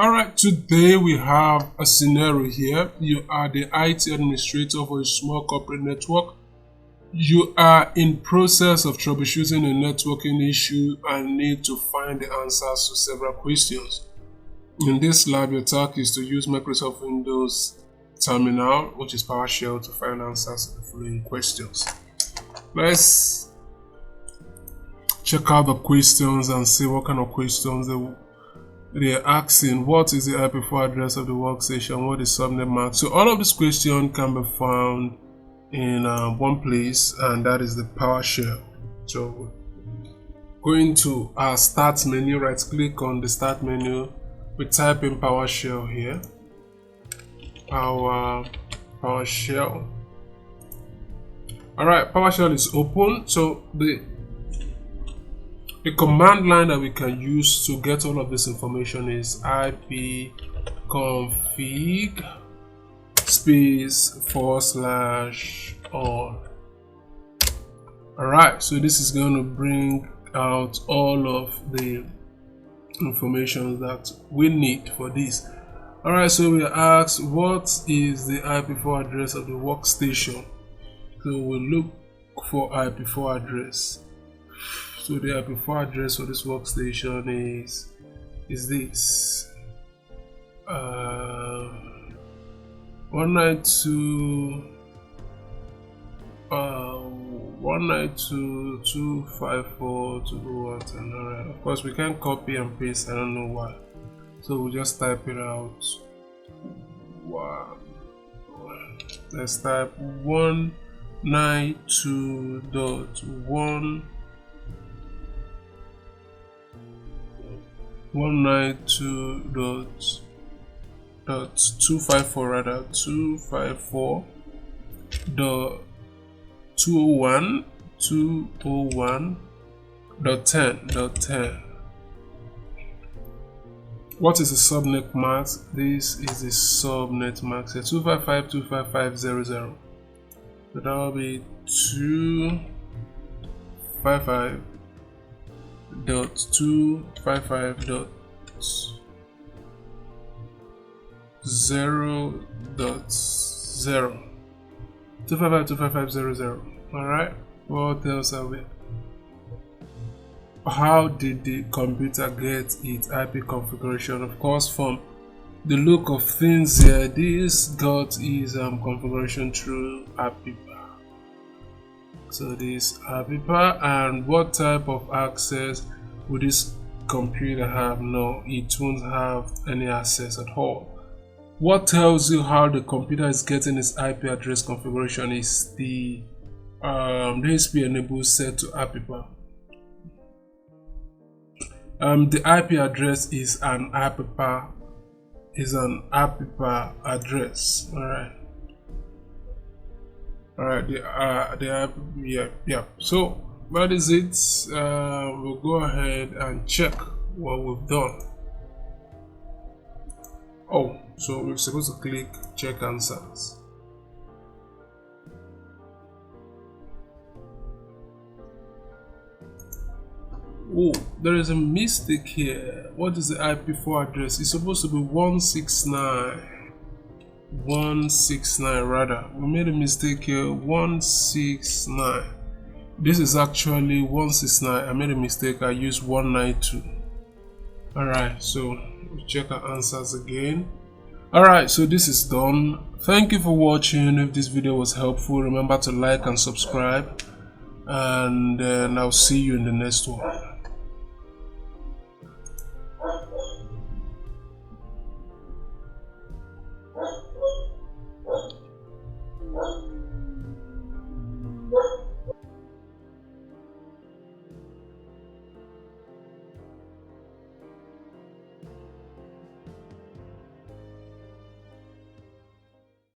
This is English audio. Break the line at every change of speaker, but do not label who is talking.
Alright, today we have a scenario here. You are the IT administrator for a small corporate network. You are in process of troubleshooting a networking issue and need to find the answers to several questions. In this lab, your task is to use Microsoft Windows terminal, which is PowerShell, to find answers to the following questions. Let's check out the questions and see what kind of questions they're asking. What is the IP4 address of the workstation? What is subnet mark? So all of these questions can be found in one place, and that is the PowerShell. So going to our start menu, right click on the start menu, we type in PowerShell here. PowerShell. Alright, PowerShell is open. So the command line that we can use to get all of this information is ipconfig /all. Alright, so this is going to bring out all of the information that we need for this. Alright, so we asked what is the IP4 address of the workstation. So we'll look for IP4 address. So the IP4 address for this workstation is this 192.192.254.201. Alright, of course we can copy and paste, I don't know why, so we'll just type it out. Let's type 192.254 rather 254.201.10. What is the subnet mask? This is the subnet mask. So 255.255.00. So that will be 255.255.0.0. 255.255.00. Alright, what else are we? How did the computer get its IP configuration? Of course, from the look of things here, this got its configuration through APIPA. So this APIPA, and what type of access would this computer have? No, it won't have any access at all. What tells you how the computer is getting its IP address configuration is the HP enable set to APIPA. The IP address is an APIPA address. Alright, yeah. So that is it. We'll go ahead and check what we've done. Oh, so we're supposed to click check answers. Oh, there is a mistake here. What is the IP4 address? It's supposed to be 169 rather. We made a mistake here. 169. This is actually 169. I made a mistake. I used 192. Alright, so we'll check our answers again. Alright, so this is done. Thank you for watching. If this video was helpful, remember to like and subscribe, and I'll see you in the next one.